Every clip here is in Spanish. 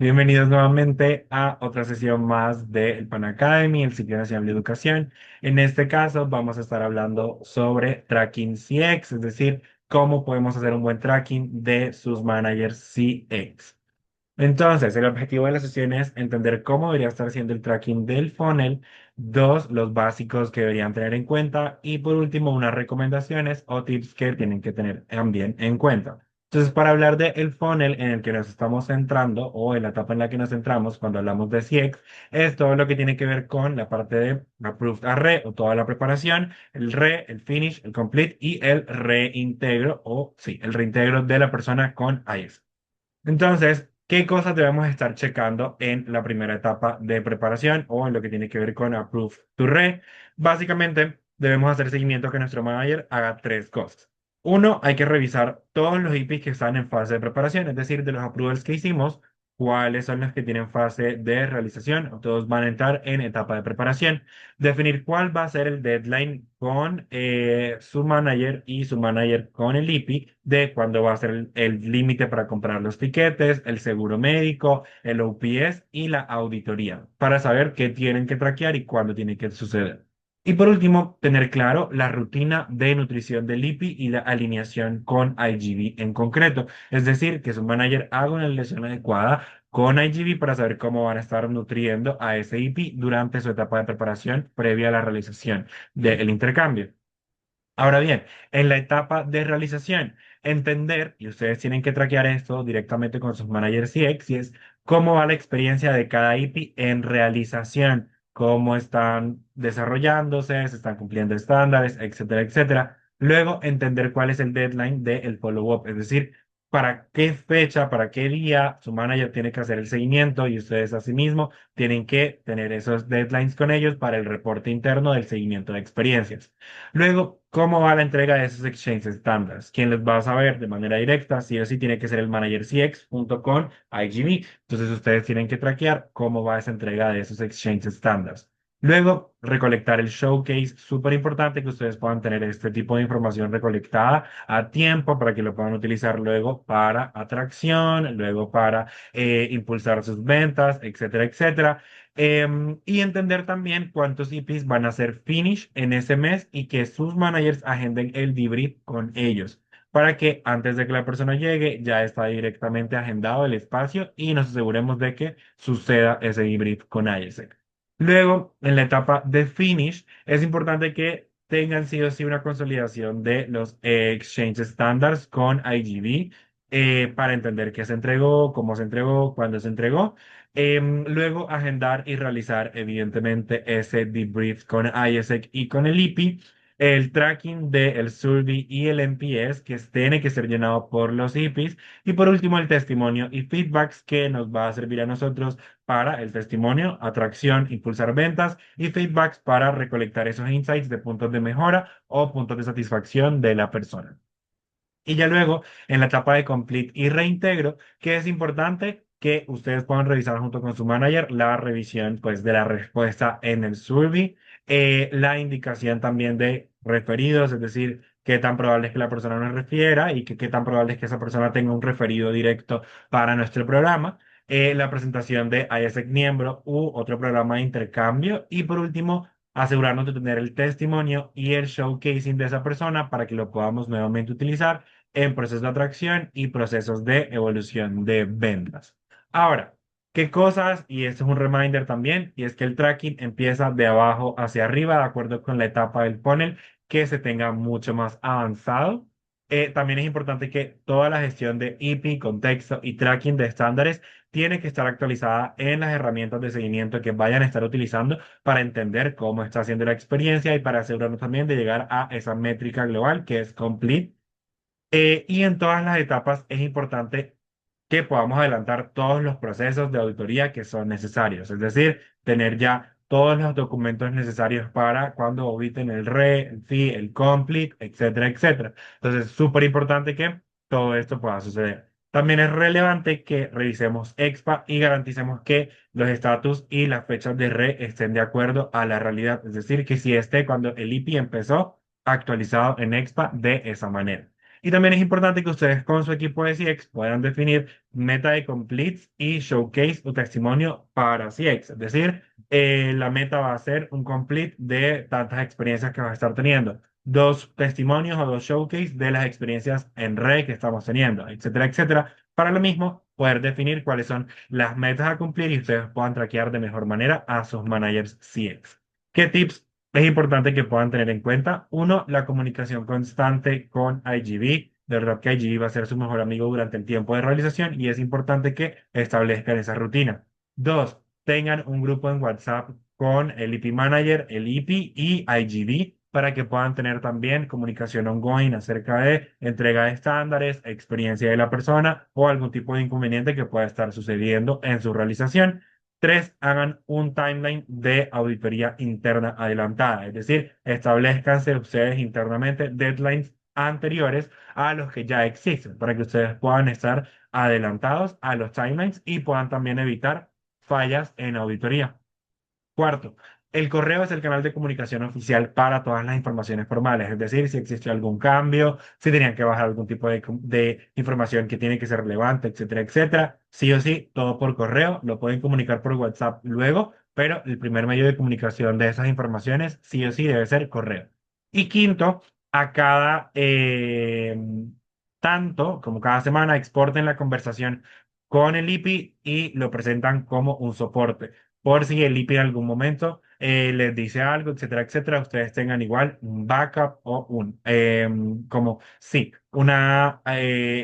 Bienvenidos nuevamente a otra sesión más del Pan Academy, el Ciclo Nacional de Educación. En este caso vamos a estar hablando sobre tracking CX, es decir, cómo podemos hacer un buen tracking de sus managers CX. Entonces, el objetivo de la sesión es entender cómo debería estar haciendo el tracking del funnel, dos, los básicos que deberían tener en cuenta y por último, unas recomendaciones o tips que tienen que tener también en cuenta. Entonces, para hablar del funnel en el que nos estamos centrando o en la etapa en la que nos centramos cuando hablamos de CX, es todo lo que tiene que ver con la parte de Approved Array o toda la preparación, el re, el finish, el complete y el reintegro o sí, el reintegro de la persona con IS. Entonces, ¿qué cosas debemos estar checando en la primera etapa de preparación o en lo que tiene que ver con Approve to Re? Básicamente, debemos hacer seguimiento a que nuestro manager haga tres cosas. Uno, hay que revisar todos los IPs que están en fase de preparación, es decir, de los approvals que hicimos, cuáles son los que tienen fase de realización, o todos van a entrar en etapa de preparación. Definir cuál va a ser el deadline con su manager y su manager con el IPI de cuándo va a ser el límite para comprar los tiquetes, el seguro médico, el OPS y la auditoría para saber qué tienen que traquear y cuándo tiene que suceder. Y por último, tener claro la rutina de nutrición del IPI y la alineación con IGV en concreto. Es decir, que su manager haga una alineación adecuada con IGV para saber cómo van a estar nutriendo a ese IP durante su etapa de preparación previa a la realización del intercambio. Ahora bien, en la etapa de realización, entender, y ustedes tienen que traquear esto directamente con sus managers CX, y es cómo va la experiencia de cada IP en realización, cómo están desarrollándose, se están cumpliendo estándares, etcétera, etcétera. Luego, entender cuál es el deadline del follow-up, es decir, para qué fecha, para qué día su manager tiene que hacer el seguimiento y ustedes asimismo tienen que tener esos deadlines con ellos para el reporte interno del seguimiento de experiencias. Luego, ¿cómo va la entrega de esos exchanges estándares? ¿Quién les va a saber de manera directa? Sí o sí tiene que ser el manager CX junto con IGB. Entonces, ustedes tienen que traquear cómo va esa entrega de esos exchanges estándares. Luego, recolectar el showcase. Súper importante que ustedes puedan tener este tipo de información recolectada a tiempo para que lo puedan utilizar luego para atracción, luego para impulsar sus ventas, etcétera, etcétera. Y entender también cuántos IPs van a ser finish en ese mes y que sus managers agenden el debrief con ellos para que antes de que la persona llegue ya está directamente agendado el espacio y nos aseguremos de que suceda ese debrief con ISEC. Luego, en la etapa de finish, es importante que tengan sí o sí una consolidación de los exchange standards con IGB para entender qué se entregó, cómo se entregó, cuándo se entregó. Luego, agendar y realizar, evidentemente, ese debrief con ISEC y con el IPI, el tracking del survey y el NPS que tiene que ser llenado por los IPIs, y por último, el testimonio y feedbacks que nos va a servir a nosotros para el testimonio, atracción, impulsar ventas y feedbacks para recolectar esos insights de puntos de mejora o puntos de satisfacción de la persona. Y ya luego, en la etapa de complete y reintegro, que es importante que ustedes puedan revisar junto con su manager la revisión pues, de la respuesta en el survey, la indicación también de referidos, es decir, qué tan probable es que la persona nos refiera y qué tan probable es que esa persona tenga un referido directo para nuestro programa, la presentación de ISEC miembro u otro programa de intercambio y por último, asegurarnos de tener el testimonio y el showcasing de esa persona para que lo podamos nuevamente utilizar en procesos de atracción y procesos de evolución de ventas. Ahora, ¿qué cosas? Y esto es un reminder también, y es que el tracking empieza de abajo hacia arriba, de acuerdo con la etapa del funnel, que se tenga mucho más avanzado. También es importante que toda la gestión de IP, contexto y tracking de estándares tiene que estar actualizada en las herramientas de seguimiento que vayan a estar utilizando para entender cómo está haciendo la experiencia y para asegurarnos también de llegar a esa métrica global que es complete y en todas las etapas es importante que podamos adelantar todos los procesos de auditoría que son necesarios, es decir, tener ya todos los documentos necesarios para cuando auditen el RE, el FI, el COMPLETE, etcétera, etcétera. Entonces, es súper importante que todo esto pueda suceder. También es relevante que revisemos EXPA y garanticemos que los estatus y las fechas de RE estén de acuerdo a la realidad, es decir, que si esté cuando el IPI empezó actualizado en EXPA de esa manera. Y también es importante que ustedes con su equipo de CX puedan definir meta de completes y showcase o testimonio para CX. Es decir, la meta va a ser un complete de tantas experiencias que vas a estar teniendo, dos testimonios o dos showcase de las experiencias en red que estamos teniendo, etcétera, etcétera. Para lo mismo, poder definir cuáles son las metas a cumplir y ustedes puedan traquear de mejor manera a sus managers CX. ¿Qué tips es importante que puedan tener en cuenta? Uno, la comunicación constante con IGB. De verdad que IGB va a ser su mejor amigo durante el tiempo de realización y es importante que establezcan esa rutina. Dos, tengan un grupo en WhatsApp con el IP Manager, el IP y IGB para que puedan tener también comunicación ongoing acerca de entrega de estándares, experiencia de la persona o algún tipo de inconveniente que pueda estar sucediendo en su realización. Tres, hagan un timeline de auditoría interna adelantada, es decir, establezcanse ustedes internamente deadlines anteriores a los que ya existen para que ustedes puedan estar adelantados a los timelines y puedan también evitar fallas en auditoría. Cuarto, el correo es el canal de comunicación oficial para todas las informaciones formales, es decir, si existe algún cambio, si tenían que bajar algún tipo de información que tiene que ser relevante, etcétera, etcétera. Sí o sí, todo por correo, lo pueden comunicar por WhatsApp luego, pero el primer medio de comunicación de esas informaciones sí o sí debe ser correo. Y quinto, a cada tanto, como cada semana, exporten la conversación con el IPI y lo presentan como un soporte por si el IP en algún momento les dice algo, etcétera, etcétera, ustedes tengan igual un backup o como, sí, una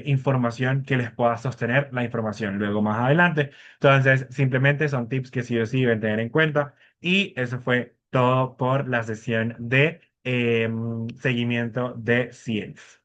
información que les pueda sostener la información luego más adelante. Entonces, simplemente son tips que sí o sí deben tener en cuenta. Y eso fue todo por la sesión de seguimiento de CIELS.